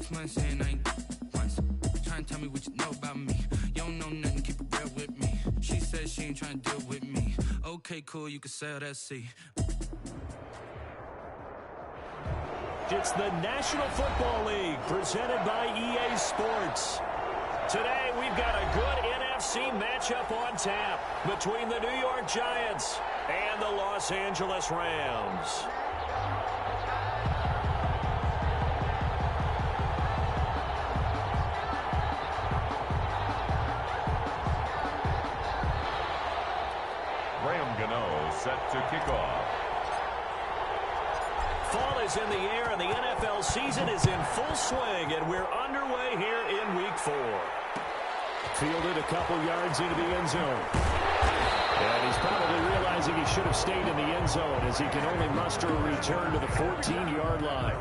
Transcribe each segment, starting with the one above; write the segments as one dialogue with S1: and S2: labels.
S1: next month saying I ain't once. Trying to tell me what you know about me. You don't know nothing, keep it real with me. She said she ain't trying to deal with me. Okay, cool, you can sail that sea.
S2: It's the National Football League presented by EA Sports. Today we've got a good NFC matchup on tap between the New York Giants and the Los Angeles Rams.
S3: Set to kick off.
S2: Fall is in the air and the NFL season is in full swing, and we're underway here in Week 4. Fielded a couple yards into the end zone. And he's probably realizing he should have stayed in the end zone as he can only muster a return to the 14-yard line.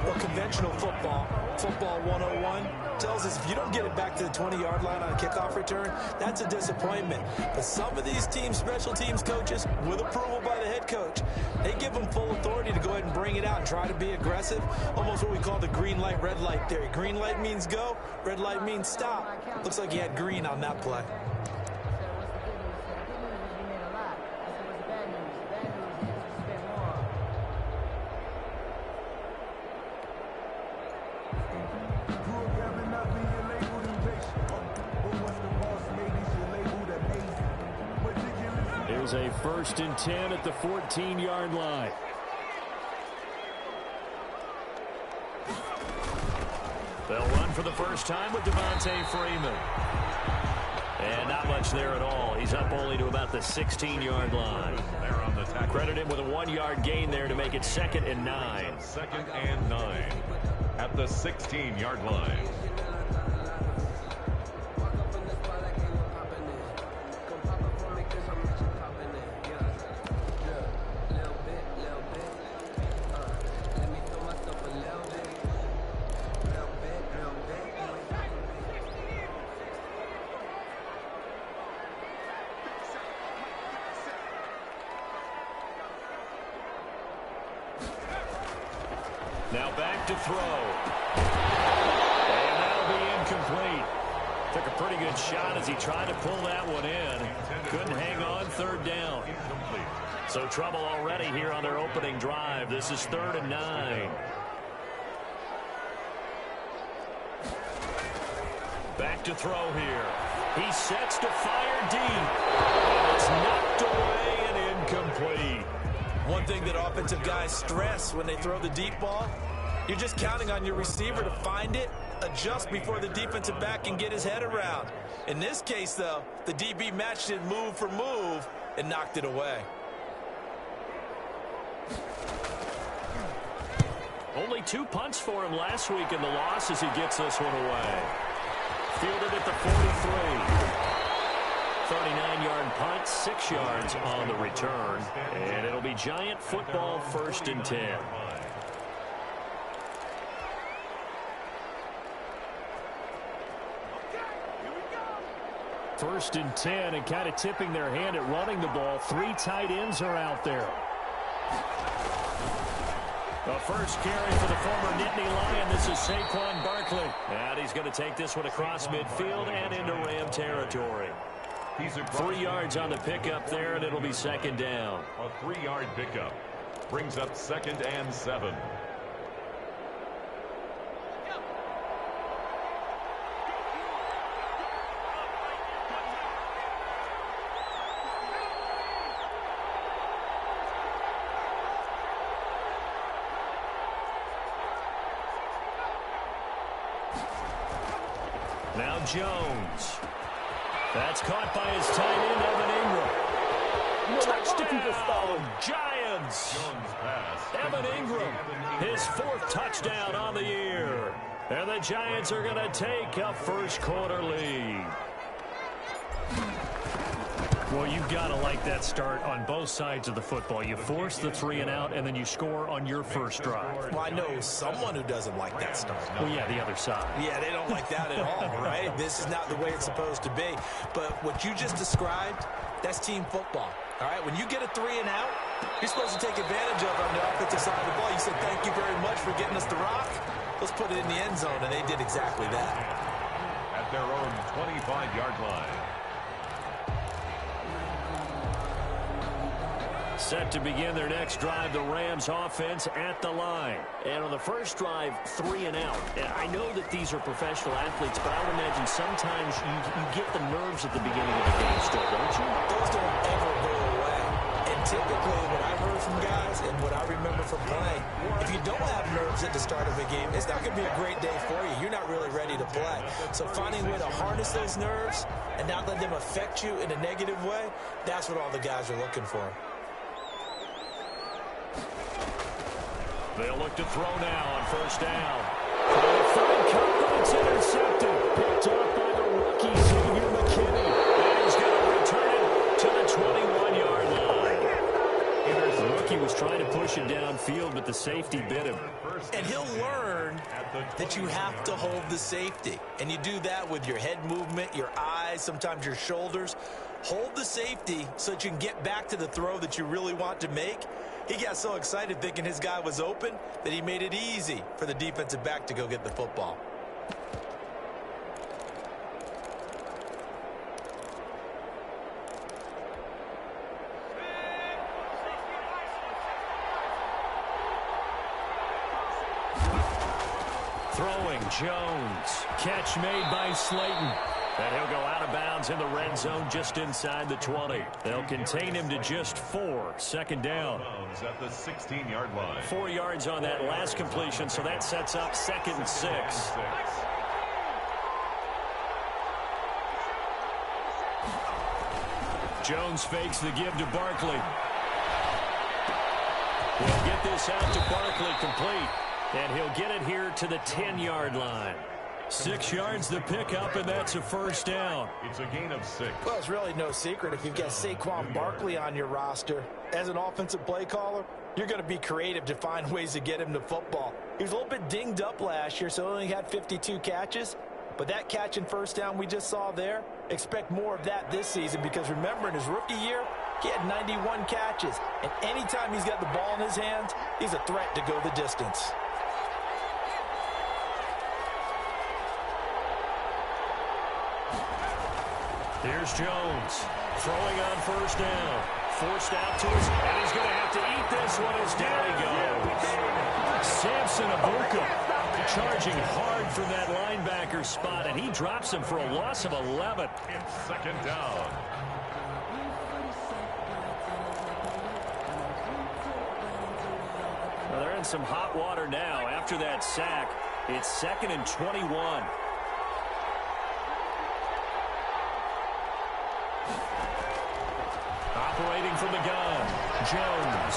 S4: Well, conventional football 101, tells us if you don't get it back to the 20-yard line on a kickoff return, that's a disappointment. But some of these teams, special teams coaches, with approval by the head coach, they give them full authority to go ahead and bring it out and try to be aggressive, almost what we call the green light, red light theory. Green light means go, red light means stop. Looks like he had green on that play.
S2: Here's a 1st and 10 at the 14-yard line. They'll run for the first time with Devontae Freeman. And not much there at all. He's up only to about the 16-yard line.
S3: They're on the tackle.
S2: Credit him with a 1-yard gain there to make it 2nd and 9.
S3: 2nd and 9 at the 16-yard line.
S2: Now back to throw. And that'll be incomplete. Took a pretty good shot as he tried to pull that one in. Couldn't hang on, 3rd down. So trouble already here on their opening drive. This is 3rd and 9. Back to throw here. He sets to fire deep. And it's knocked away and incomplete.
S4: One thing that offensive guys stress when they throw the deep ball, you're just counting on your receiver to find it, adjust before the defensive back can get his head around. In this case, though, the DB matched it move for move and knocked it away.
S2: Only 2 punts for him last week in the loss as he gets this one away. Fielded at the 43. 39-yard punt, 6 yards on the return. And it'll be Giant football, 1st and 10. First and 10, and kind of tipping their hand at running the ball. 3 tight ends are out there. The first carry for the former Nittany Lion. This is Saquon Barkley. And he's going to take this one across midfield and into Ram territory. 3 yards on the pickup there, and it'll be 2nd down.
S3: A 3-yard pickup brings up 2nd and 7.
S2: Now Jones. That's caught by his tight end, Evan Ingram. Touchdown, Giants. Evan Ingram, his 4th touchdown on the year. And the Giants are going to take a first-quarter lead. Well, you've got to like that start on both sides of the football. You force the 3 and out, and then you score on your first drive.
S4: Well, I know someone who doesn't like that start.
S2: Well, yeah, the other side.
S4: Yeah, they don't like that at all, right? This is not the way it's supposed to be. But what you just described, that's team football. All right, when you get a 3 and out, you're supposed to take advantage of it on the offensive side of the ball. You said, thank you very much for getting us the rock. let's put it in the end zone, and they did exactly that.
S3: At their own 25-yard line.
S2: Set to begin their next drive, the Rams offense at the line. And on the first drive, 3 and out. I know that these are professional athletes, but I would imagine sometimes you get the nerves at the beginning of the game still, don't you?
S4: Those don't ever go away. And typically what I've heard from guys and what I remember from playing, if you don't have nerves at the start of a game, it's not going to be a great day for you. You're not really ready to play. So finding a way to harness those nerves and not let them affect you in a negative way, that's what all the guys are looking for.
S2: They'll look to throw now on first down. It's intercepted. Picked up by the rookie, Xavier McKinney. And he's going to return it to the 21-yard line. The rookie was trying to push it downfield, but the safety bit him.
S4: And he'll learn that you have to hold the safety. And you do that with your head movement, your eyes, sometimes your shoulders. Hold the safety so that you can get back to the throw that you really want to make. He got so excited thinking his guy was open that he made it easy for the defensive back to go get the football.
S2: Throwing Jones. Catch made by Slayton. And he'll go out of bounds in the red zone just inside the 20. They'll contain him to just 4. Second down.
S3: At the 16-yard line.
S2: 4 yards on that last completion, so that sets up 2nd and 6. Jones fakes the give to Barkley. We'll get this out to Barkley complete. And he'll get it here to the 10-yard line. 6 yards the pickup, and that's a first down.
S3: It's a gain of 6.
S4: Well, it's really no secret if you've got Saquon Barkley on your roster. As an offensive play caller, you're going to be creative to find ways to get him to football. He was a little bit dinged up last year, so he only had 52 catches. But that catch and first down we just saw there, expect more of that this season because remember, in his rookie year, he had 91 catches. And anytime he's got the ball in his hands, he's a threat to go the distance.
S2: Here's Jones throwing on first down. Forced out to his, and he's going to have to eat this one as down he goes. Samson Abuka charging hard from that linebacker spot, and he drops him for a loss of 11.
S3: It's second down.
S2: Well, they're in some hot water now. After that sack, it's 2nd and 21. Operating from the gun, Jones.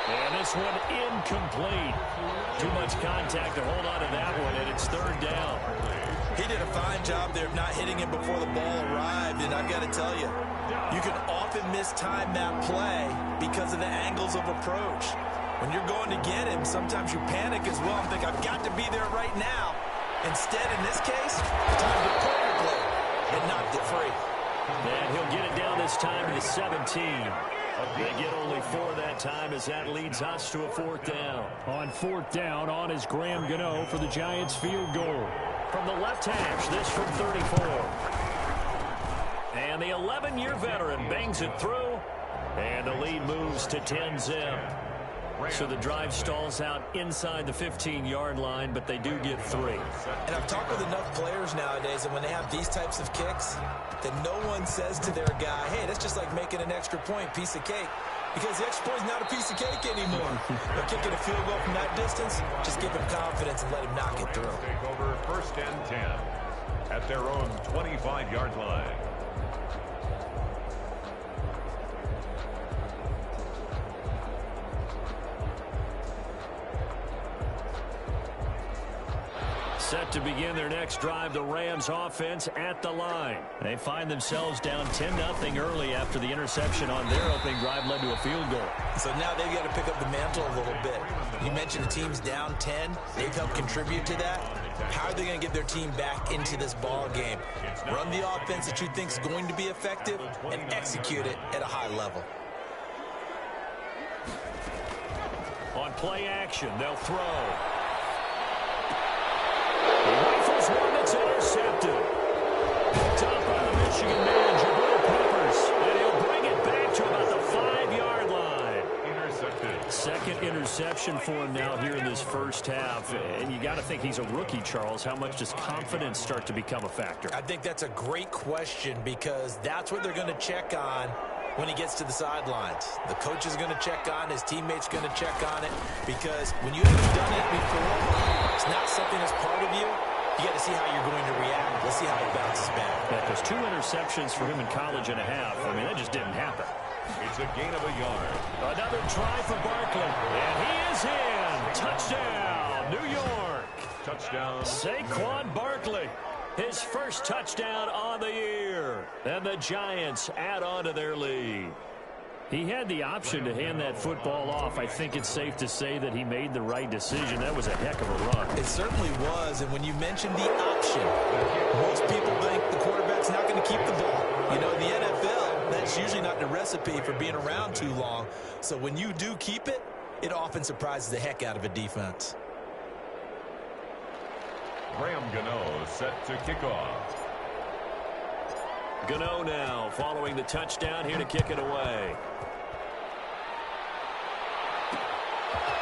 S2: And this one incomplete. Too much contact to hold on to that one, and it's 3rd down.
S4: He did a fine job there of not hitting him before the ball arrived, and I've got to tell you, you can often mistime that play because of the angles of approach. When you're going to get him, sometimes you panic as well and think, I've got to be there right now. Instead, in this case, time to pull your blade and knocked it free.
S2: And he'll get it down this time to the 17. They get only 4 that time as that leads us to a 4th down. On 4th down, on is Graham Gano for the Giants field goal. From the left hash, this from 34. And the 11-year veteran bangs it through. And the lead moves to 10-zip. So the drive stalls out inside the 15-yard line, but they do get 3.
S4: And I've talked with enough players nowadays, and when they have these types of kicks, that no one says to their guy, hey, that's just like making an extra point, piece of cake. Because the extra point is not a piece of cake anymore. But kicking a field goal from that distance, just give him confidence and let him knock it through.
S3: Take over 1st and 10 at their own 25-yard line.
S2: Set to begin their next drive, the Rams offense at the line. They find themselves down 10-0 early after the interception on their opening drive led to a field goal.
S4: So now they've got to pick up the mantle a little bit. You mentioned the team's down 10. They've helped contribute to that. How are they going to get their team back into this ball game? Run the offense that you think is going to be effective and execute it at a high level.
S2: On play action, they'll throw. interception for him now here in this first half. And you got to think he's a rookie, Charles. How much does confidence start to become a factor?
S4: I think that's a great question because that's what they're going to check on when he gets to the sidelines. The coach is going to check on, his teammates going to check on it, because when you haven't done it before, it's not something that's part of you. You got to see how you're going to react. Let's see how he bounces back.
S2: Yeah, because 2 interceptions for him in college and a half. I mean, that just didn't happen.
S3: It's a gain of a yard.
S2: Another try for Barkley. And he is in. Touchdown, New York.
S3: Touchdown.
S2: Saquon Barkley. His first touchdown on the year. And the Giants add on to their lead. He had the option to hand that football off. I think it's safe to say that he made the right decision. That was a heck of a run.
S4: It certainly was. And when you mentioned the option, most people think the quarterback's not going to keep the ball. You know, in the NFL, that's usually not the recipe for being around too long. So when you do keep it, it often surprises the heck out of a defense.
S3: Graham Gano set to kick off.
S2: Gano now following the touchdown here to kick it away.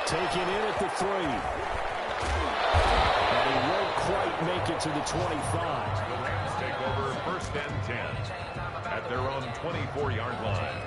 S2: Taken in at the 3. And he won't quite make it to the 25.
S3: The Rams take over 1st and 10 at their own 24-yard line.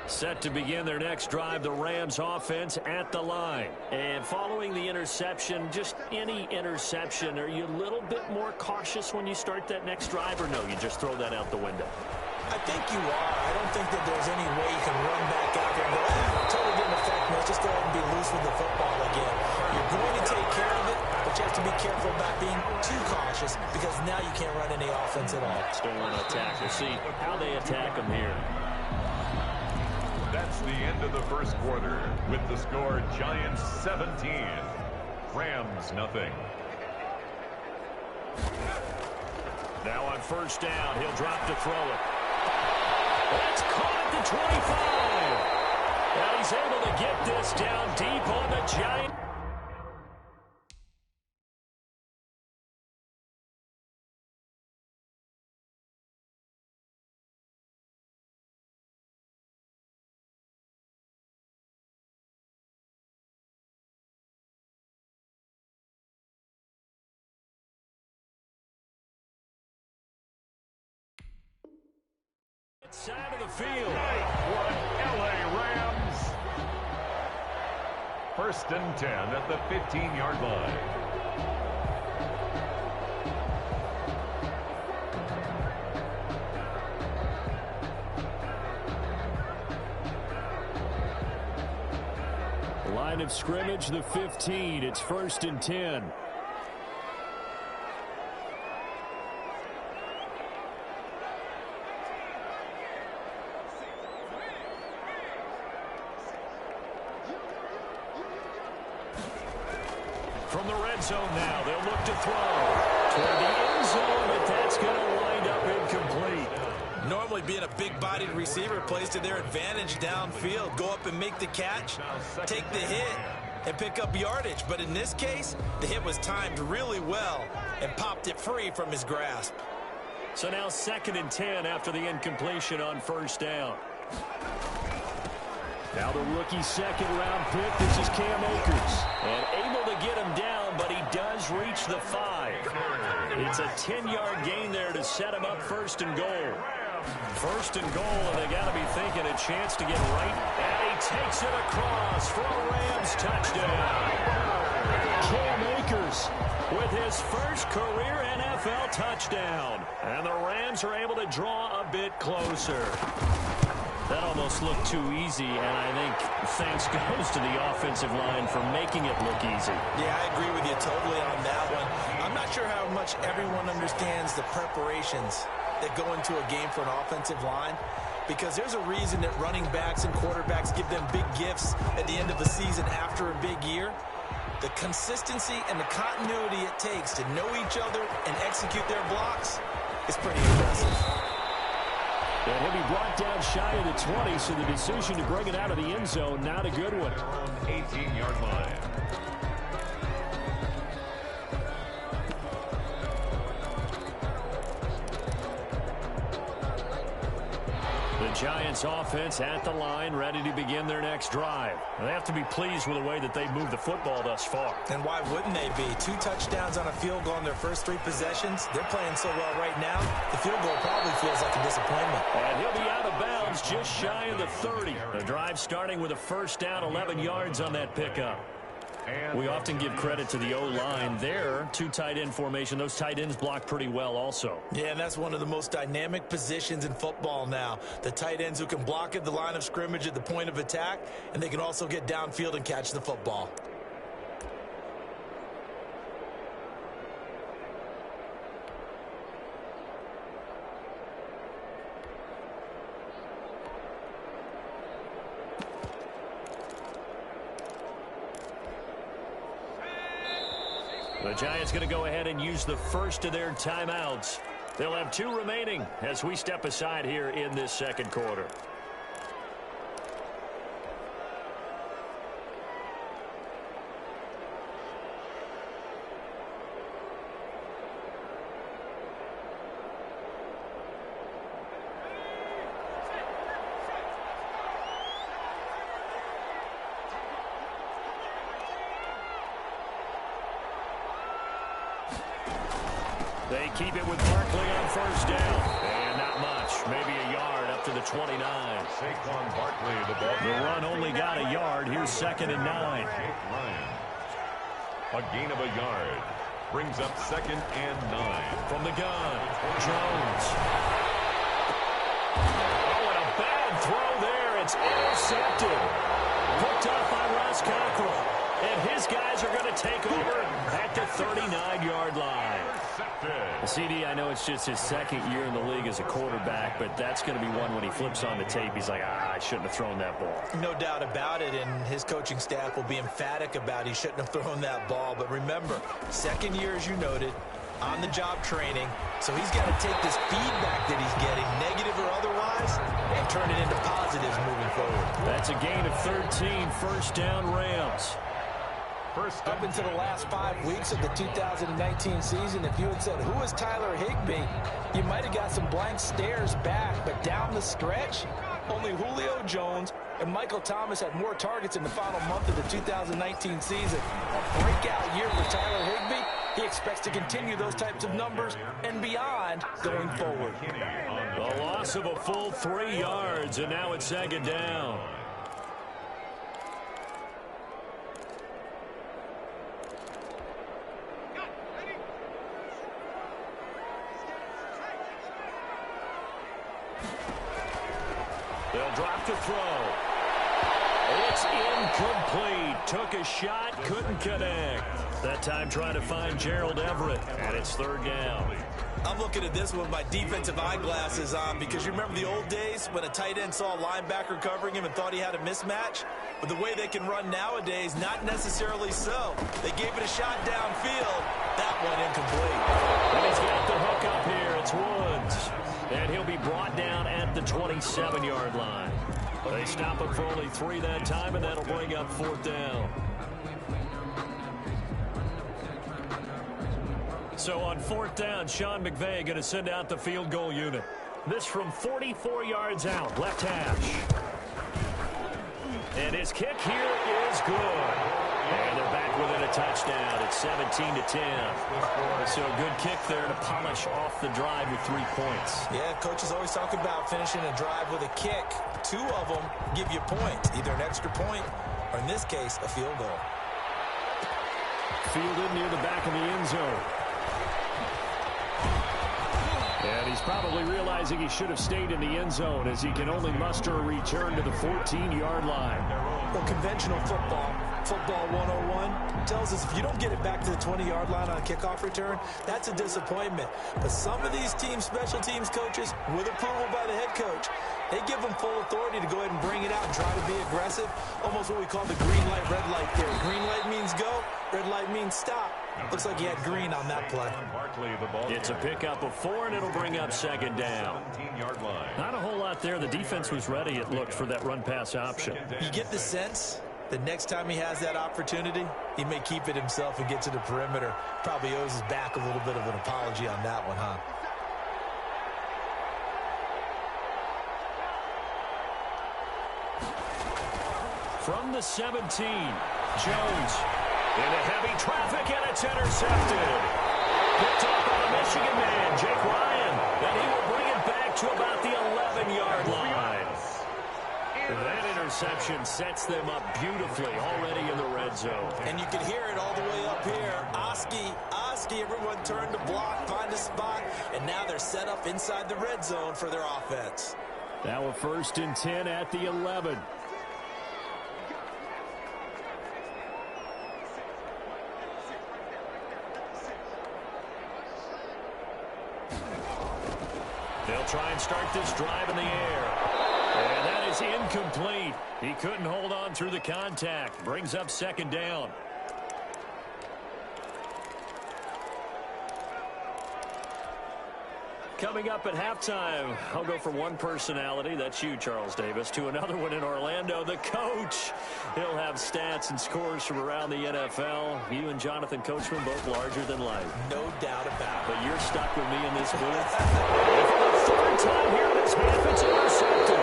S2: Set to begin their next drive, the Rams offense at the line. And following the interception, just any interception, are you a little bit more cautious when you start that next drive, or no, you just throw that out the window?
S4: I think you are. I don't think that there's any way you can run back out there and go, totally didn't affect me. Let's just go ahead and be loose with the football again. You're going to take care of it, but you have to be careful about being too cautious because now you can't run any offense at all.
S2: Still want to attack. We'll see how they attack them here.
S3: That's the end of the first quarter with the score Giants 17, Rams nothing.
S2: Now on first down, he'll drop to throw it. That's caught at the 25. And he's able to get this down deep on the Giants. Side of the field.
S3: What LA Rams. 1st and 10 at the 15-yard line.
S2: Line of scrimmage, the 15. It's 1st and 10. From the red zone now, they'll look to throw toward the end zone, but that's going to wind up incomplete.
S4: Normally being a big-bodied receiver plays to their advantage downfield. Go up and make the catch, take the hit, and pick up yardage. But in this case, the hit was timed really well and popped it free from his grasp.
S2: So now 2nd and 10 after the incompletion on first down. Now the rookie second-round pick, this is Cam Akers. And able to get him down, but he does reach the 5. It's a 10-yard gain there to set him up 1st and goal. 1st and goal, and they got to be thinking a chance to get right. And he takes it across for a Rams touchdown. Cam Akers with his first career NFL touchdown. And the Rams are able to draw a bit closer. That almost looked too easy, and I think thanks goes to the offensive line for making it look easy.
S4: Yeah, I agree with you totally on that one. I'm not sure how much everyone understands the preparations that go into a game for an offensive line, because there's a reason that running backs and quarterbacks give them big gifts at the end of the season after a big year. The consistency and the continuity it takes to know each other and execute their blocks is pretty impressive.
S2: And he'll be brought down shy of the 20, so the decision to bring it out of the end zone, not a good one.
S3: 18-yard line.
S2: The Giants offense at the line, ready to begin their next drive. They have to be pleased with the way that they've moved the football thus far.
S4: And why wouldn't they be? 2 touchdowns on a field goal in their first 3 possessions. They're playing so well right now, the field goal probably feels like a disappointment.
S2: And he'll be out of bounds just shy of the 30. The drive starting with a first down, 11 yards on that pickup. We often give credit to the O-line there. 2 tight end formation. Those tight ends block pretty well also.
S4: Yeah, and that's one of the most dynamic positions in football now. The tight ends who can block at the line of scrimmage at the point of attack, and they can also get downfield and catch the football.
S2: The Giants going to go ahead and use the first of their timeouts. They'll have 2 remaining as we step aside here in this second quarter. They keep it with Barkley on first down. And not much. Maybe a yard up to the 29.
S3: Saquon Barkley, the ball.
S2: The run only got a yard. Here's 2nd and 9.
S3: A gain of a yard. Brings up 2nd and 9.
S2: From the gun, Jones. Oh, and a bad throw there. It's intercepted. Picked up by Russ Cockrell. And his guys are going to take over at the 39-yard line. CD, I know it's just his 2nd year in the league as a quarterback, but that's going to be one when he flips on the tape. He's like, I shouldn't have thrown that ball.
S4: No doubt about it, and his coaching staff will be emphatic about he shouldn't have thrown that ball. But remember, 2nd year, as you noted, on-the-job training, so he's got to take this feedback that he's getting, negative or otherwise, and turn it into positives moving forward.
S2: That's a gain of 13, first down Rams.
S4: Up into the last 5 weeks of the 2019 season, if you had said, who is Tyler Higbee, you might have got some blank stares back. But down the stretch, only Julio Jones and Michael Thomas had more targets in the final month of the 2019 season. A breakout year for Tyler Higbee. He expects to continue those types of numbers and beyond going forward.
S2: A loss of a full 3 yards, and now it's 2nd down. They'll drop to throw. It's incomplete. Took a shot, couldn't connect. That time trying to find Gerald Everett, and it's 3rd down.
S4: I'm looking at this one with my defensive eyeglasses on because you remember the old days when a tight end saw a linebacker covering him and thought he had a mismatch? But the way they can run nowadays, not necessarily so. They gave it a shot downfield. That one incomplete.
S2: And he's got the hook up here. It's Woods. And he'll be brought down at the 27-yard line. They stop him for only 3 that time, and that'll bring up 4th down. So on 4th down, Sean McVay going to send out the field goal unit. This from 44 yards out, left hash. And his kick here is good. And they're back within a touchdown. It's 17-10. So a good kick there to polish off the drive with 3 points.
S4: Yeah, coaches always talk about finishing a drive with a kick. 2 of them give you points, either an extra point or, in this case, a field goal.
S2: Fielded near the back of the end zone. And he's probably realizing he should have stayed in the end zone as he can only muster a return to the 14-yard line.
S4: Well, conventional football 101, tells us if you don't get it back to the 20-yard line on a kickoff return, that's a disappointment. But some of these teams, special teams coaches, with approval by the head coach, they give them full authority to go ahead and bring it out and try to be aggressive. Almost what we call the green light, red light theory. Green light means go. Red light means stop. Looks like he had green on that play.
S2: It's a pickup of 4, and it'll bring up second down. Not a whole lot there. The defense was ready, it looked, for that run-pass option.
S4: You get the sense that next time he has that opportunity, he may keep it himself and get to the perimeter. Probably owes his back a little bit of an apology on that one, huh?
S2: From the 17, Jones into heavy traffic, and it's intercepted. Picked up by the Michigan man, Jake Ryan. And he will bring it back to about the 11-yard line. That interception sets them up beautifully already in the red zone.
S4: And you can hear it all the way up here. Oski, everyone turned to block, find a spot, and now they're set up inside the red zone for their offense.
S2: Now a 1st and 10 at the 11. They'll try and start this drive in the air. And that is incomplete. He couldn't hold on through the contact. Brings up second down. Coming up at halftime, I'll go from one personality, that's you, Charles Davis, to another one in Orlando, the coach. He'll have stats and scores from around the NFL. You and Jonathan Coachman both larger than life.
S4: No doubt about it.
S2: But you're stuck with me in this booth. For the 3rd time here in this half, it's intercepted.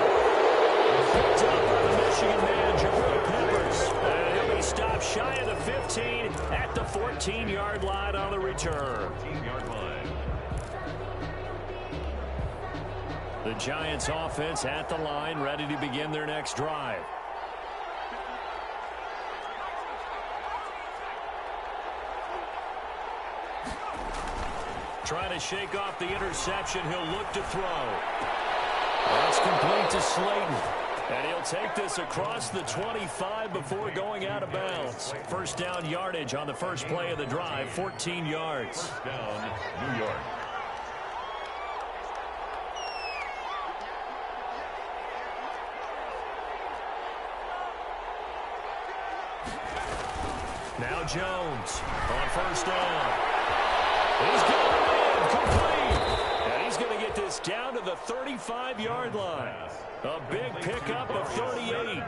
S2: Picked up by the Michigan man, Jabril Peppers. And he'll be stopped shy of the 15 at the 14-yard line on the return.
S3: 14-yard line.
S2: The Giants offense at the line, ready to begin their next drive. Trying to shake off the interception. He'll look to throw. That's complete to Slayton. And he'll take this across the 25 before going out of bounds. First down yardage on the first play of the drive, 14 yards.
S3: First down, New York.
S2: Now Jones on first down. He's going to win, complete. And he's going to get this down to the 35-yard line. A big pickup of 38.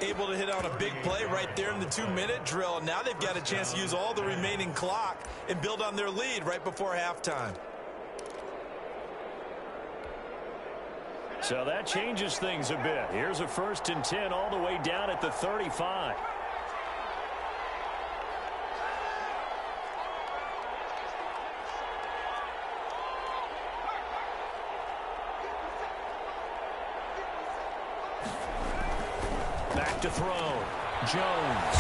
S4: Able to hit on a big play right there in the 2-minute drill. Now they've got a chance to use all the remaining clock and build on their lead right before halftime.
S2: So that changes things a bit. Here's a 1st and 10 all the way down at the 35. To throw, Jones.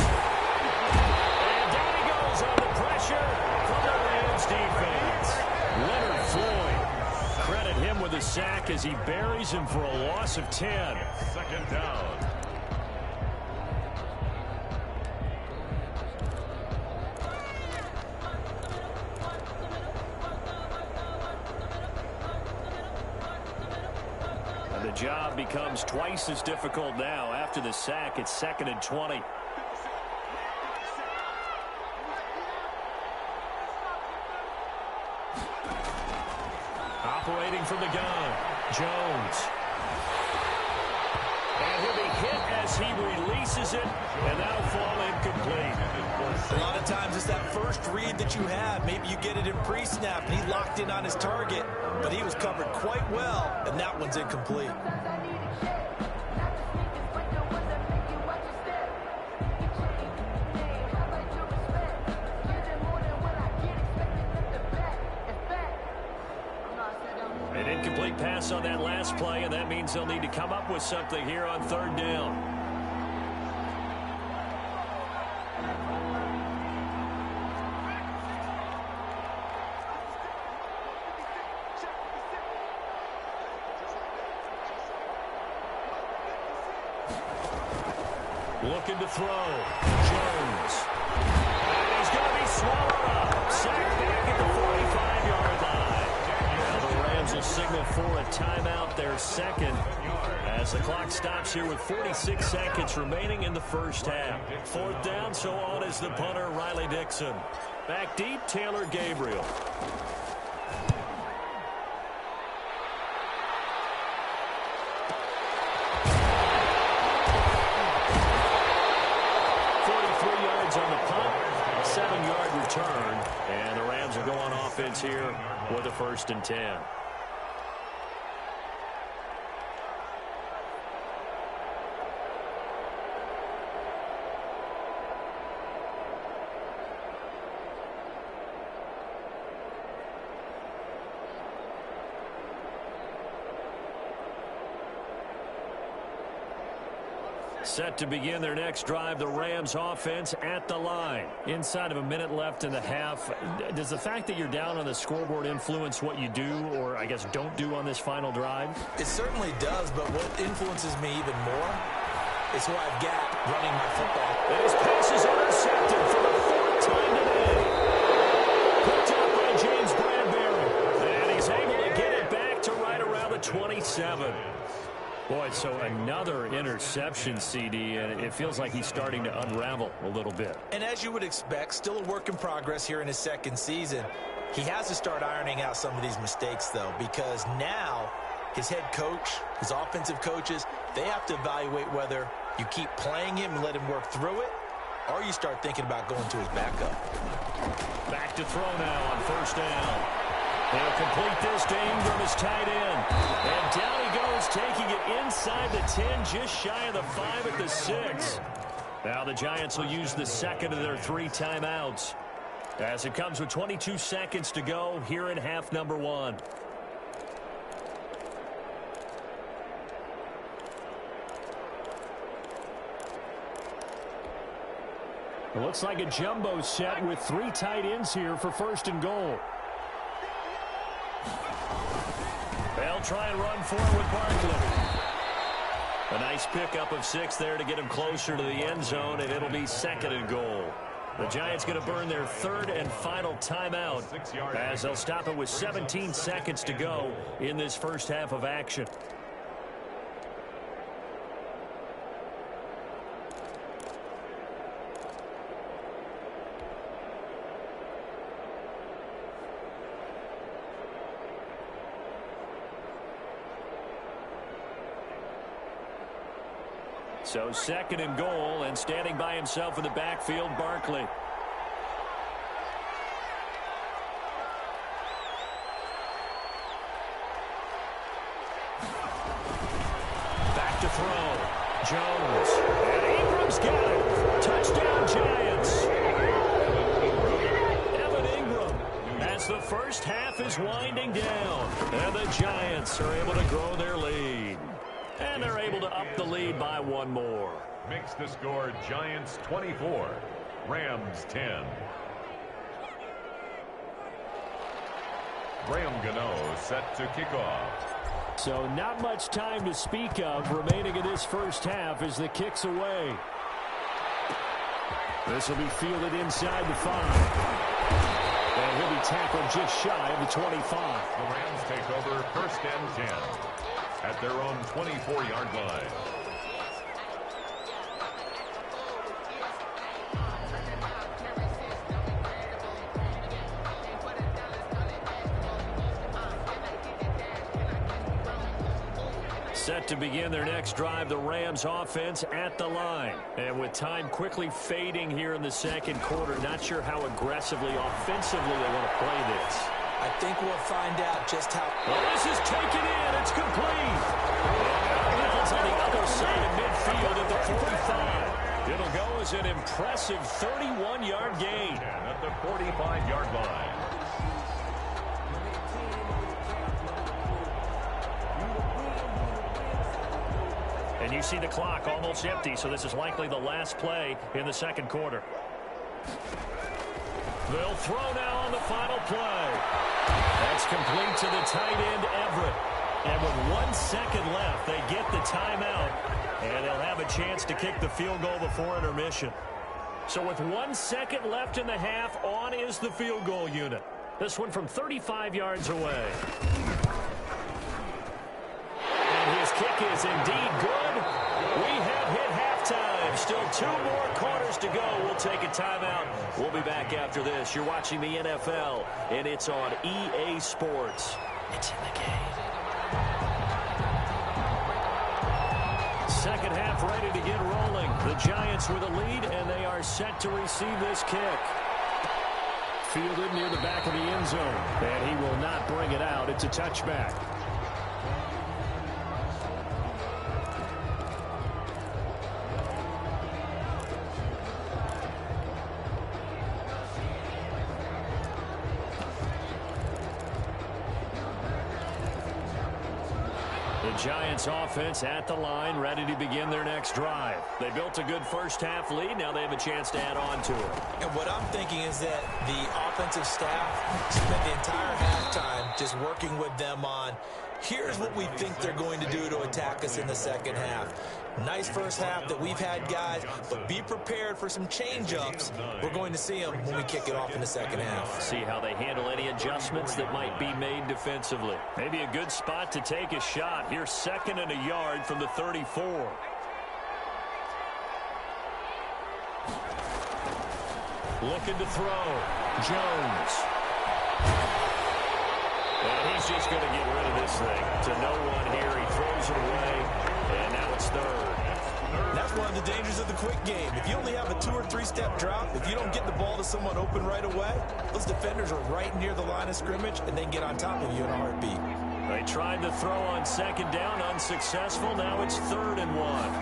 S2: And down he goes under pressure from the Rams defense. Leonard Floyd. Credit him with a sack as he buries him for a loss of 10.
S3: 2nd down.
S2: The job becomes twice as difficult now. After the sack, it's 2nd and 20. Operating from the gun, Jones. And he'll be hit as he releases it, and that'll fall incomplete.
S4: A lot of times it's that first read that you have. Maybe you get it in pre-snap, and he locked in on his target, but he was covered quite well, and that one's incomplete.
S2: An incomplete pass on that last play, and that means they'll need to come up with something here on 3rd down. Looking to throw. Jones. And he's going to be swallowed up. Sacked back at the 45-yard line. Now the Rams Rams will signal for a timeout, their second, as the clock stops here with 46 seconds remaining in the first half. Fourth down, so on is the punter, Riley Dixon. Back deep, Taylor Gabriel. On the punt, a 7-yard return, and the Rams will go on offense here with a 1st and 10. Set to begin their next drive, the Rams offense at the line. Inside of a minute left in the half, does the fact that you're down on the scoreboard influence what you do, or I guess don't do on this final drive?
S4: It certainly does, but what influences me even more is who I've got running my football.
S2: And his pass is intercepted for the 4th time today. Picked up by James Bradbury. And he's able to get it back to right around the 27. Boy, so another interception, CD, and it feels like he's starting to unravel a little bit.
S4: And as you would expect, still a work in progress here in his second season. He has to start ironing out some of these mistakes, though, because now his head coach, his offensive coaches, they have to evaluate whether you keep playing him and let him work through it, or you start thinking about going to his backup.
S2: Back to throw now on 1st down. They'll complete this to Ingram, his tight end. And down he goes, taking it inside the 10, just shy of the 5 at the 6. Now the Giants will use the second of their 3 timeouts, as it comes with 22 seconds to go here in half number 1. It looks like a jumbo set with 3 tight ends here for 1st and goal. They'll try and run for it with Barkley. A nice pickup of 6 there to get him closer to the end zone, and it'll be 2nd and goal. The Giants going to burn their 3rd and final timeout, as they'll stop it with 17 seconds to go in this first half of action. So 2nd and goal, and standing by himself in the backfield, Barkley. Back to throw. Jones. And Ingram's got it. Touchdown, Giants. Evan Ingram, as the first half is winding down, and the Giants are able to grow their lead. And they're able to up the lead by 1 more.
S3: Makes the score Giants 24, Rams 10. Graham Gano set to kick off.
S2: So not much time to speak of remaining in this first half as the kick's away. This will be fielded inside the 5. And he'll be tackled just shy of the 25.
S3: The Rams take over 1st and 10. At their own 24-yard line.
S2: Set to begin their next drive, the Rams offense at the line. And with time quickly fading here in the 2nd quarter, not sure how aggressively, offensively they want to play this.
S4: I think we'll find out just how.
S2: Well, this is taken in. It's complete. It's on the other side of midfield at the 45. It'll go as an impressive 31-yard gain.
S3: And at the 45-yard line.
S2: And you see the clock almost empty, so this is likely the last play in the 2nd quarter. They'll throw now on the final play. That's complete to the tight end, Everett. And with 1 second left, they get the timeout, and they'll have a chance to kick the field goal before intermission. So with 1 second left in the half, on is the field goal unit. This one from 35 yards away. kick is indeed good. We have hit halftime. Still 2 more quarters to go. We'll take a timeout. We'll be back after this. You're watching the NFL, and it's on EA Sports. It's in the game. Second half ready to get rolling. The Giants with a lead, and they are set to receive this kick. Fielded near the back of the end zone, and he will not bring it out. It's a touchback. Giants offense at the line, ready to begin their next drive. They built a good first-half lead. Now they have a chance to add on to it.
S4: And what I'm thinking is that the offensive staff spent the entire halftime just working with them on, here's what we think they're going to do to attack us in the second half. Nice first half that we've had, guys, but be prepared for some change-ups. We're going to see them when we kick it off in the second half.
S2: See how they handle any adjustments that might be made defensively. Maybe a good spot to take a shot. Here's 2nd and a yard from the 34. Looking to throw. Jones. And he's just going to get rid of this thing to no one here. He throws it away, and now it's 3rd.
S4: That's one of the dangers of the quick game. If you only have a 2- or 3-step drop, if you don't get the ball to someone open right away, those defenders are right near the line of scrimmage, and they get on top of you in a heartbeat.
S2: They tried to throw on 2nd down, unsuccessful. Now it's 3rd and 1.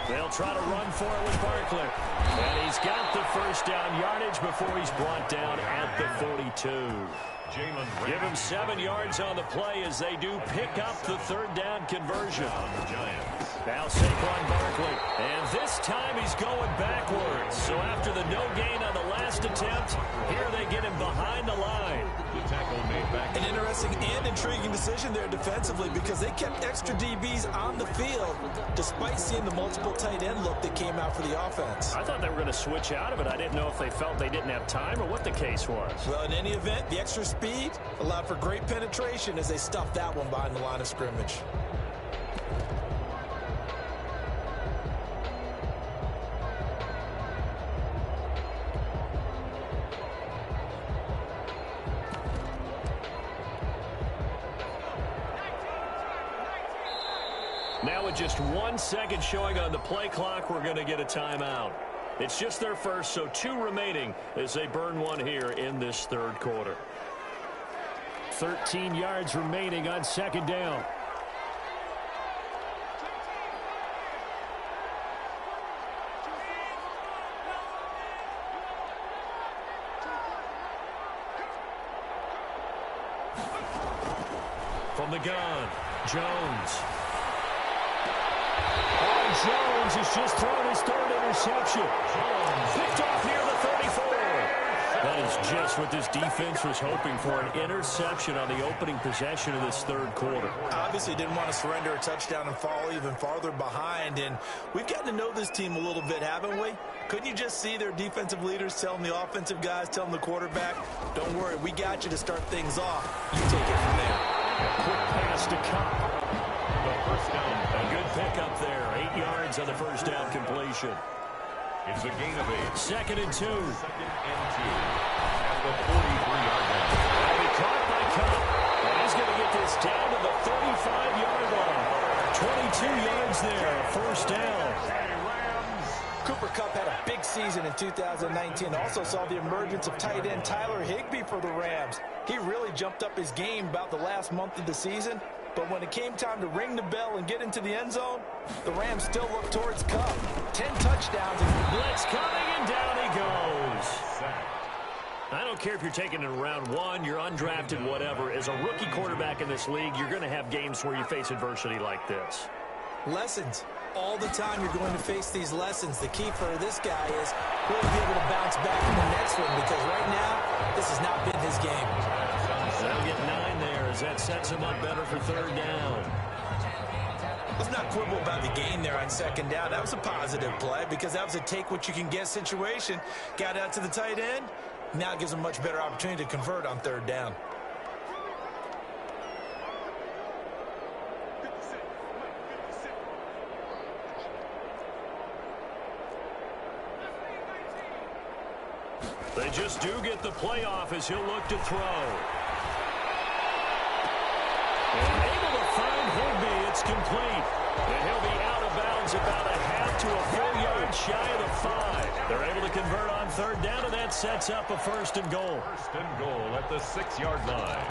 S2: They'll try to run for it with Barkley. And he's got the first down yardage before he's brought down at the 42. Give him 7 yards on the play as they do pick up the 3rd down conversion. Now Saquon Barkley. And this time he's going backwards. So after the no gain on the last attempt, here they get him behind the line.
S4: An interesting and intriguing decision there defensively because they kept extra DBs on the field despite seeing the multiple tight end look that came out for the offense.
S2: I thought they were going to switch out of it. I didn't know if they felt they didn't have time or what the case was.
S4: Well, in any event, the extra speed allowed for great penetration as they stuffed that one behind the line of scrimmage.
S2: Now with just 1 second showing on the play clock, we're going to get a timeout. It's just their first, so 2 remaining as they burn one here in this 3rd quarter. 13 yards remaining on 2nd down. From the gun, Jones. Jones has just thrown his 3rd interception. Picked off near the 34. That is just what this defense was hoping for, an interception on the opening possession of this 3rd quarter.
S4: Obviously didn't want to surrender a touchdown and fall even farther behind, and we've gotten to know this team a little bit, haven't we? Couldn't you just see their defensive leaders telling the offensive guys, telling the quarterback, don't worry, we got you to start things off. You take it from there.
S2: Quick pass to Cup. First down. A good pickup there. 8 yards on the first down completion.
S3: It's a gain of 8.
S2: 2nd and 2.
S3: 2nd and 2. At the 43-yard line.
S2: Will be caught by Cup. And he's going to get this down to the 35-yard line. 22 yards there. First down.
S4: Cooper Kupp had a big season in 2019. Also saw the emergence of tight end Tyler Higbee for the Rams. He really jumped up his game about the last month of the season. But when it came time to ring the bell and get into the end zone, the Rams still looked towards Kupp. 10 touchdowns.
S2: Blitz coming, and down he goes. I don't care if you're taking it in round 1, you're undrafted, whatever. As a rookie quarterback in this league, you're going to have games where you face adversity like this.
S4: Lessons. All the time you're going to face these lessons. The key for this guy is will he be able to bounce back in the next one, because right now, this has not been his game.
S2: They'll get 9 there as that sets him up better for 3rd down.
S4: Let's not quibble about the gain there on 2nd down. That was a positive play because that was a take-what-you-can-get situation. Got out to the tight end. Now it gives him a much better opportunity to convert on 3rd down.
S2: They just do get the playoff as he'll look to throw. And able to find Higby. It's complete. And he'll be out of bounds about a half to a full yard shy of the 5. They're able to convert on third down, and that sets up a 1st and goal.
S3: 1st and goal at the 6-yard line.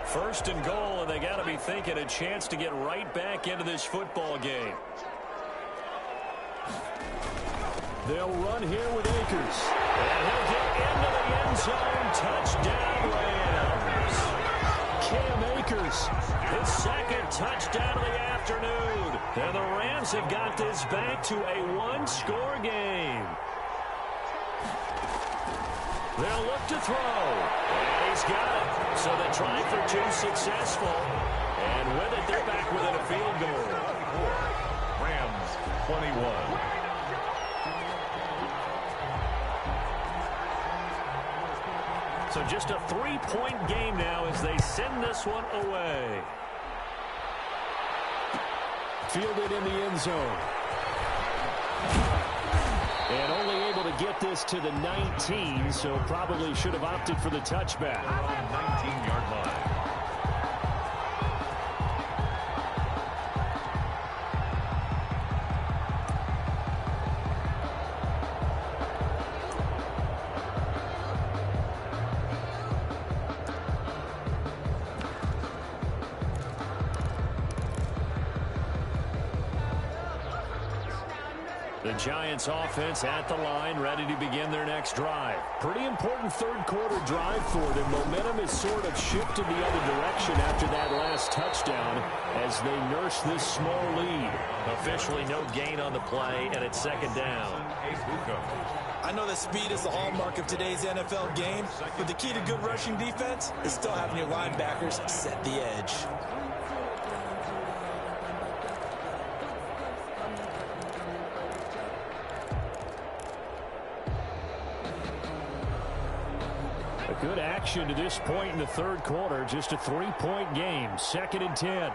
S2: First and goal, and they got to be thinking a chance to get right back into this football game. They'll run here with Akers. And he'll get into the end zone. Touchdown, Rams. Cam Akers, his 2nd touchdown of the afternoon. And the Rams have got this back to a 1-score game. They'll look to throw. And he's got it. So they try for 2 successful. And with it, they're back within a field goal.
S3: Rams 21.
S2: So just a 3-point game now as they send this one away. Fielded in the end zone. And only able to get this to the 19, so probably should have opted for the touchback.
S3: 19-yard line.
S2: The Giants offense at the line, ready to begin their next drive. Pretty important third-quarter drive for them. Momentum has sort of shifted the other direction after that last touchdown as they nurse this small lead.
S5: Officially no gain on the play, and it's 2nd down.
S4: I know that speed is the hallmark of today's NFL game, but the key to good rushing defense is still having your linebackers set the edge.
S2: Good action to this point in the third quarter. Just a 3-point game. 2nd and 10.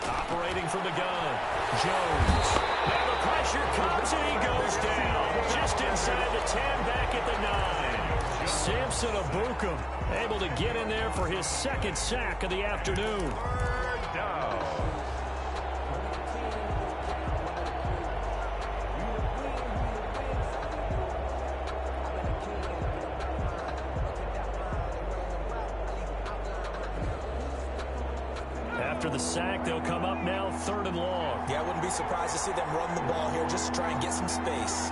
S5: Operating from the gun. Jones. Now the pressure comes and he goes down. Just inside the 10, back at the 9.
S2: Samson Abukum able to get in there for his 2nd sack of the afternoon.
S3: 3rd down.
S2: After the sack, they'll come up now 3rd and long.
S4: Yeah, I wouldn't be surprised to see them run the ball here just to try and get some space.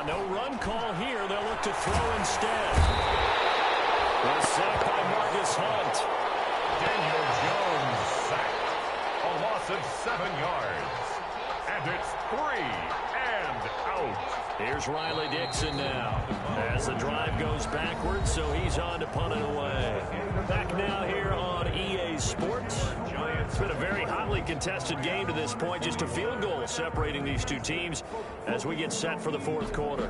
S2: No run call here. They'll look to throw instead. A sack by Marcus Hunt.
S3: Daniel Jones sacked. A loss of 7 yards. And it's 3 and out.
S2: Here's Riley Dixon now as the drive goes backwards, so he's on to punt it away. Back now here on EA Sports. It's been a very hotly contested game to this point. Just a field goal separating these two teams as we get set for the 4th quarter.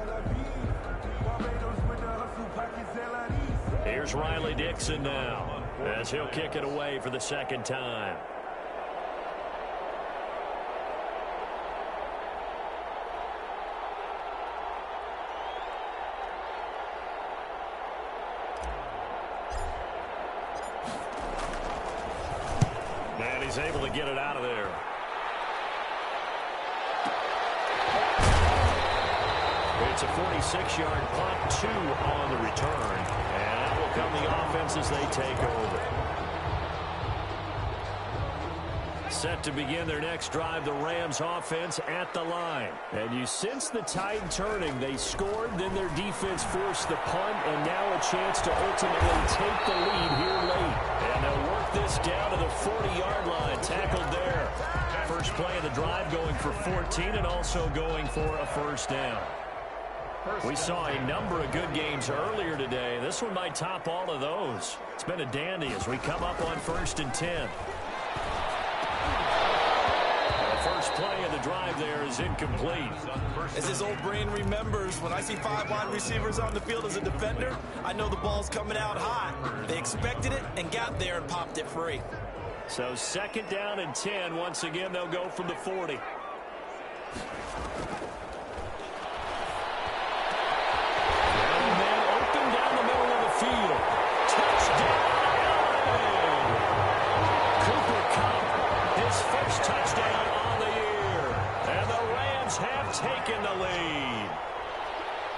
S2: Here's Riley Dixon now as he'll kick it away for the 2nd time. And he's able to get it out of there. It's a 46-yard punt, 2 on the return. And that will come the offense as they take over. Set to begin their next drive, the Rams offense at the line. And you sense the tide turning. They scored, then their defense forced the punt, and now a chance to ultimately take the lead here late. And they'll work this down to the 40-yard line, tackled there. First play of the drive going for 14 and also going for a 1st down. We saw a number of good games earlier today. This one might top all of those. It's been a dandy as we come up on 1st and 10. The first play of the drive there is incomplete.
S4: As his old brain remembers, when I see 5 wide receivers on the field as a defender, I know the ball's coming out hot. They expected it and got there and popped it free.
S2: So 2nd down and 10. Once again, they'll go from the 40. Taken the lead.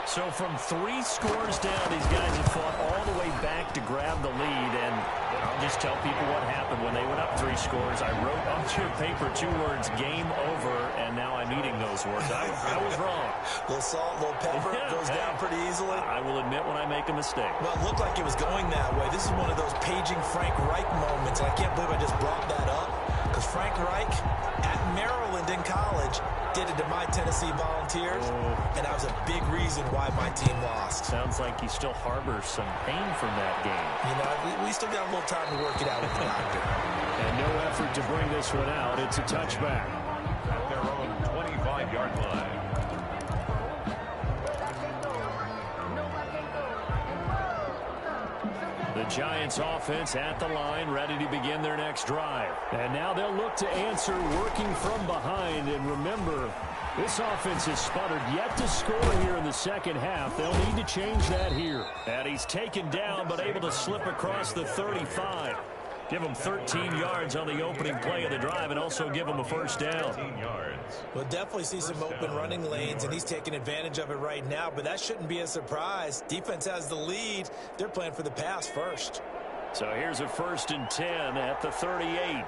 S2: So from 3 scores down, these guys have fought all the way back to grab the lead. And I'll just tell people what happened when they went up 3 scores. I wrote onto your paper 2 words, game over, and now I'm eating those words. I was wrong.
S4: A little salt, a little pepper, goes down pretty easily.
S2: I will admit when I make a mistake.
S4: Well, it looked like it was going that way. This is one of those paging Frank Reich moments, and I can't believe I just brought that up. Because Frank Reich, at Maryland in college, did it to my Tennessee Volunteers, and that was a big reason why my team lost.
S2: Sounds like he still harbors some pain from that game.
S4: You know, we still got a little time to work it out with the doctor.
S2: And no effort to bring this one out. It's a touchback.
S3: At their own 25-yard line.
S2: The Giants offense at the line, ready to begin their next drive. And now they'll look to answer working from behind. And remember, this offense has sputtered yet to score here in the second half. They'll need to change that here. And he's taken down but able to slip across the 35. Give him 13 yards on the opening play of the drive and also give him a first down.
S3: 13 yards.
S4: We'll definitely see some open running lanes, and he's taking advantage of it right now, but that shouldn't be a surprise. Defense has the lead. They're playing for the pass first.
S2: So here's a 1st and 10 at the 38.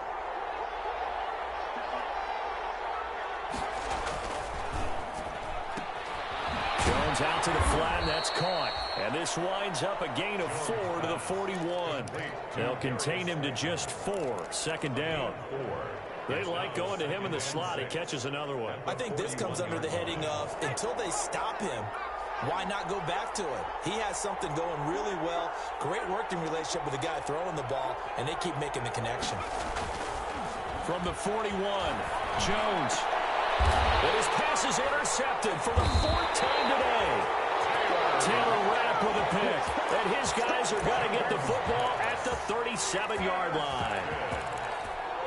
S2: Jones out to the flat, and that's caught. And this winds up a gain of 4 to the 41. They'll contain him to just 4. 2nd down. They like going to him in the slot. He catches another one.
S4: I think this comes under the heading of, until they stop him, why not go back to it? He has something going really well. Great working relationship with the guy throwing the ball, and they keep making the connection.
S2: From the 41, Jones. And his pass is intercepted for the 4th time today. Taylor Rapp with a pick. And his guys are going to get the football at the 37-yard line.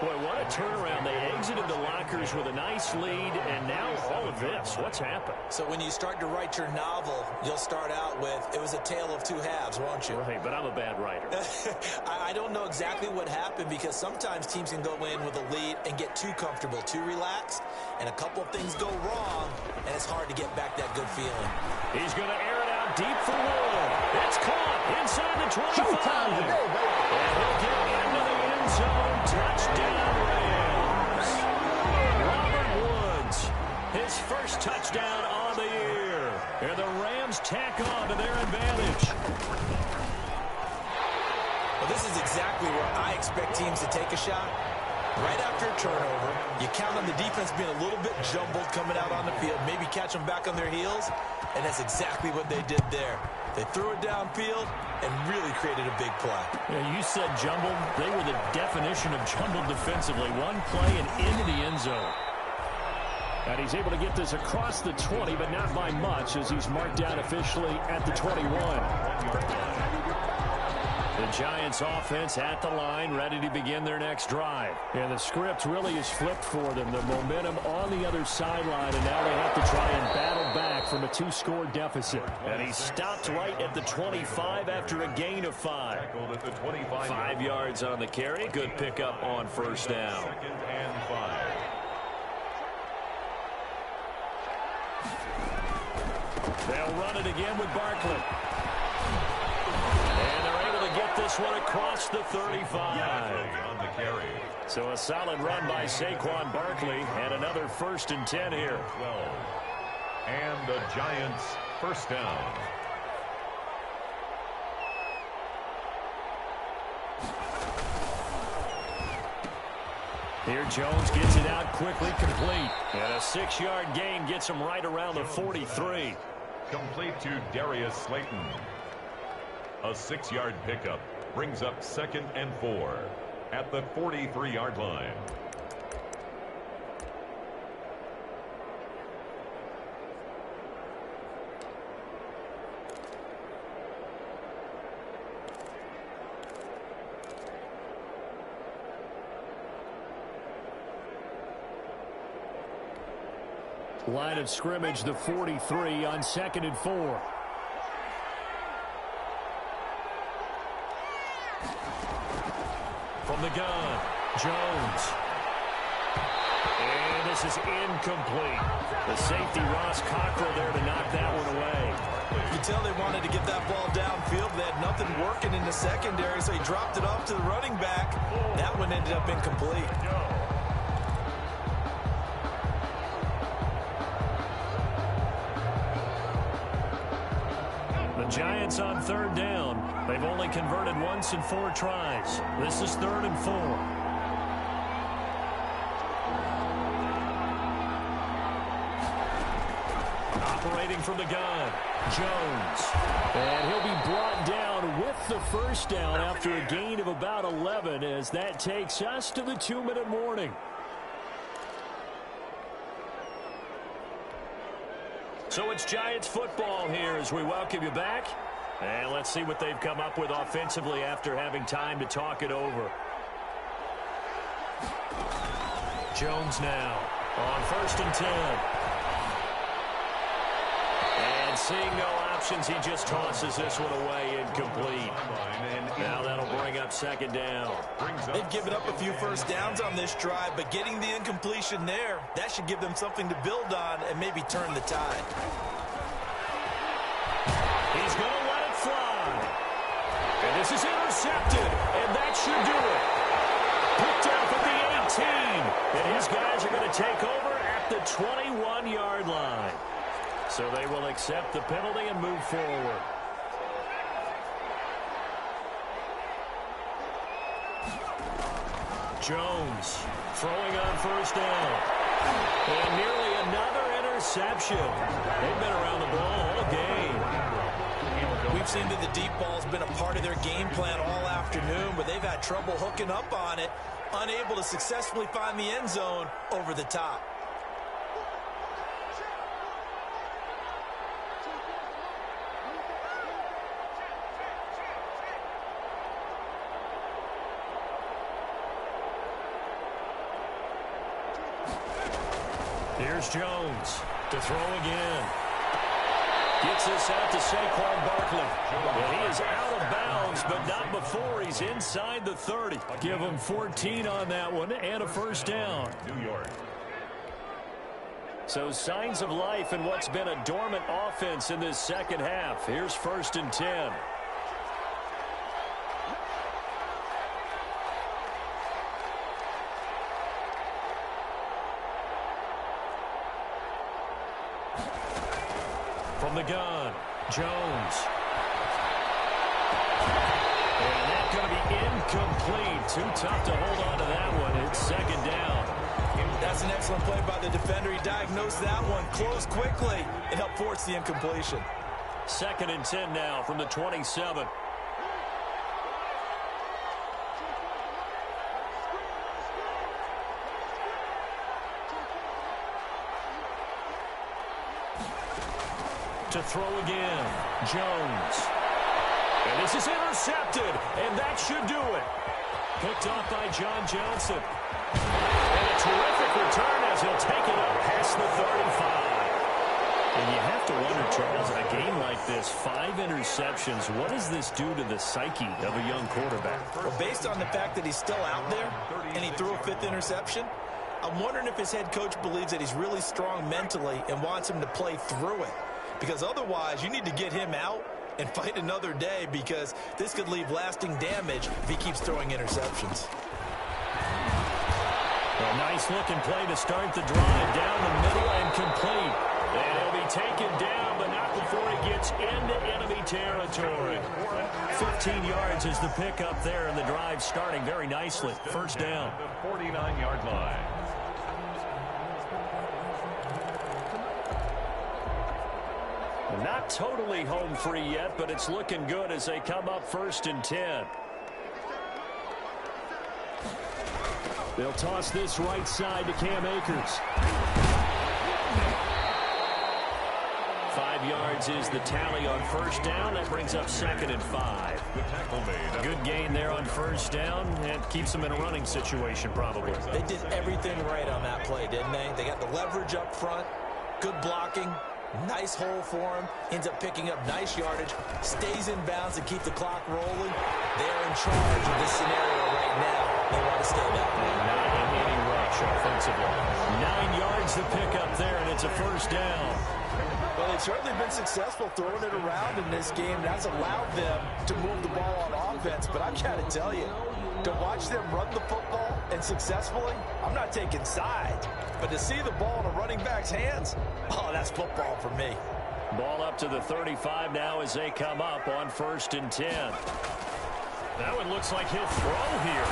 S2: Boy, what a turnaround. They exited the lockers with a nice lead, and now all of this. What's happened?
S4: So when you start to write your novel, you'll start out with, it was a tale of 2 halves, won't you?
S2: Right, but I'm a bad writer.
S4: I don't know exactly what happened, because sometimes teams can go in with a lead and get too comfortable, too relaxed, and a couple of things go wrong, and it's hard to get back that good feeling.
S2: He's going to air it out deep for Wood. It's caught inside the 25.
S6: Showtime today, baby.
S2: And he'll get into the end zone. Touchdown, Rams. Robert Woods, his first touchdown on the year. And the Rams tack on to their advantage.
S4: Well, this is exactly where I expect teams to take a shot. Right after a turnover, you count on the defense being a little bit jumbled coming out on the field, maybe catch them back on their heels, and that's exactly what they did there. They threw it downfield and really created a big play.
S2: Yeah, you said jumbled. They were the definition of jumbled defensively. One play and into the end zone. And he's able to get this across the 20, but not by much, as he's marked down officially at the 21. The Giants offense at the line, ready to begin their next drive. And the script really is flipped for them. The momentum on the other sideline, and now they have to try and battle back from a 2-score deficit. And he stopped right at the 25 after a gain of 5. 5 yards on the carry. Good pickup on first down.
S3: 2nd and 5.
S2: They'll run it again with Barkley. And they're able to get this one across the 35.
S3: On the carry.
S2: So a solid run by Saquon Barkley, and another 1st and 10 here.
S3: 12. And the Giants first down.
S2: Here Jones gets it out quickly, complete. And a 6-yard gain gets him right around the 43.
S3: Complete to Darius Slayton. A 6-yard pickup brings up 2nd and 4 at the 43-yard line.
S2: Line of scrimmage, the 43 on 2nd and 4. From the gun, Jones. And this is incomplete. The safety, Ross Cockrell, there to knock that one away.
S4: You can tell they wanted to get that ball downfield. They had nothing working in the secondary, so he dropped it off to the running back. That one ended up incomplete.
S2: The Giants on 3rd down. They've only converted once in 4 tries. This is 3rd and 4. Operating from the gun, Jones. And he'll be brought down with the first down after a gain of about 11 as that takes us to the 2-minute warning. So it's Giants football here as we welcome you back. And let's see what they've come up with offensively after having time to talk it over. Jones now on 1st and 10. And seeing no options, he just tosses this one away incomplete. Now that'll bring up 2nd down.
S4: They've given up a few first downs on this drive, but getting the incompletion there, that should give them something to build on and maybe turn the tide.
S2: He's going to let it fly. And this is intercepted, and that should do it. Picked up at the 18, and his guys are going to take over at the 21-yard line. So they will accept the penalty and move forward. Jones throwing on 1st down. And nearly another interception. They've been around the ball all game.
S4: We've seen that the deep ball's been a part of their game plan all afternoon, but they've had trouble hooking up on it, unable to successfully find the end zone over the top.
S2: Here's Jones to throw again. Gets this out to Saquon Barkley. And he is out of bounds, but not before he's inside the 30. Give him 14 on that one and a first down.
S3: New York.
S2: So signs of life in what's been a dormant offense in this second half. Here's 1st and 10. From the gun, Jones. And that's going to be incomplete. Too tough to hold on to that one. It's 2nd down.
S4: That's an excellent play by the defender. He diagnosed that one, closed quickly, and helped force the incompletion.
S2: 2nd and 10 now from the 27. To throw again, Jones. And this is intercepted, and that should do it. Picked off by John Johnson. And a terrific return as he'll take it up past the 35. And you have to wonder, Charles, in a game like this, 5 interceptions, what does this do to the psyche of a young quarterback?
S4: Well, based on the fact that he's still out there and he threw a 5th interception, I'm wondering if his head coach believes that he's really strong mentally and wants him to play through it. Because otherwise, you need to get him out and fight another day, because this could leave lasting damage if he keeps throwing interceptions.
S2: A nice-looking play to start the drive. Down the middle and complete. And he'll be taken down, but not before he gets into enemy territory. 15 yards is the pickup there, and the drive starting very nicely. First down.
S3: The 49-yard line.
S2: Not totally home free yet, but it's looking good as they come up 1st and 10. They'll toss this right side to Cam Akers. 5 yards is the tally on first down. That brings up 2nd and 5. Good gain there on first down, and keeps them in a running situation probably.
S4: They did everything right on that play, didn't they? They got the leverage up front. Good blocking. Nice hole for him. Ends up picking up nice yardage. Stays in bounds to keep the clock rolling. They're in charge of this scenario right now. They want to stay that way.
S2: Not in any rush offensively. 9 yards to pick up there, and it's a first down.
S4: Well, they've certainly been successful throwing it around in this game. That's allowed them to move the ball on offense. But I've got to tell you, to watch them run the football and successfully, I'm not taking sides. But to see the ball in a running back's hands, oh, that's football for me.
S2: Ball up to the 35 now as they come up on 1st and 10. That one looks like he'll throw here.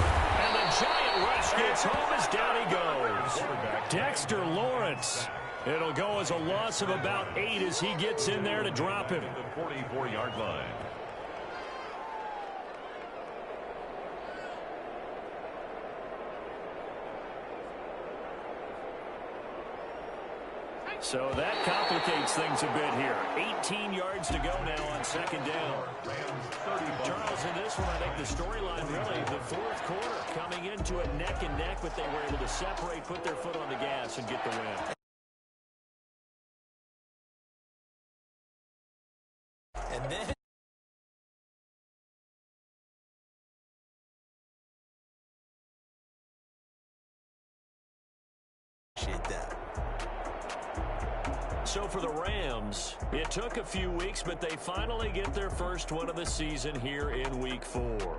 S2: And the giant rush gets home as down he goes. Dexter Lawrence. It'll go as a loss of about 8 as he gets in there to drop him.
S3: The 44-yard line.
S2: So that complicates things a bit here. 18 yards to go now on 2nd down. Charles, in this one, I think the storyline really, the 4th quarter, coming into it neck and neck, but they were able to separate, put their foot on the gas, and get the win.
S4: And then appreciate that.
S2: So for the Rams, it took a few weeks, but they finally get their first one of the season here in Week 4.